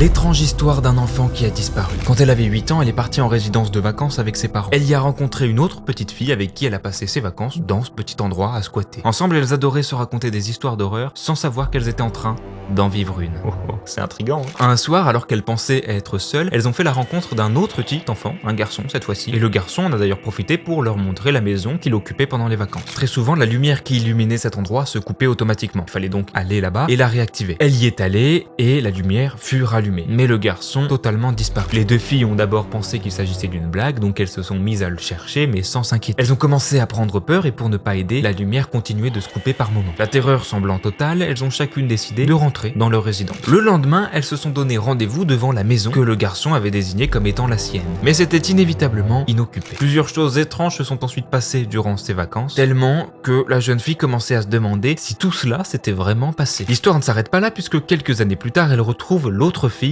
L'étrange histoire d'un enfant qui a disparu. Quand elle avait 8 ans, elle est partie en résidence de vacances avec ses parents. Elle y a rencontré une autre petite fille avec qui elle a passé ses vacances dans ce petit endroit à squatter. Ensemble, elles adoraient se raconter des histoires d'horreur sans savoir qu'elles étaient en train d'en vivre une. C'est intriguant. Un soir, alors qu'elles pensaient être seules, elles ont fait la rencontre d'un autre petit enfant, un garçon cette fois-ci. Et le garçon en a d'ailleurs profité pour leur montrer la maison qu'il occupait pendant les vacances. Très souvent, la lumière qui illuminait cet endroit se coupait automatiquement. Il fallait donc aller là-bas et la réactiver. Elle y est allée et la lumière fut rallumée. Mais le garçon totalement disparu. Les deux filles ont d'abord pensé qu'il s'agissait d'une blague, donc elles se sont mises à le chercher, mais sans s'inquiéter. Elles ont commencé à prendre peur et pour ne pas aider, la lumière continuait de se couper par moments. La terreur semblant totale, elles ont chacune décidé de rentrer dans leur résidence. Le lendemain, elles se sont donné rendez-vous devant la maison que le garçon avait désignée comme étant la sienne. Mais c'était inévitablement inoccupé. Plusieurs choses étranges se sont ensuite passées durant ces vacances, tellement que la jeune fille commençait à se demander si tout cela s'était vraiment passé. L'histoire ne s'arrête pas là puisque quelques années plus tard, elle retrouve l'autre fille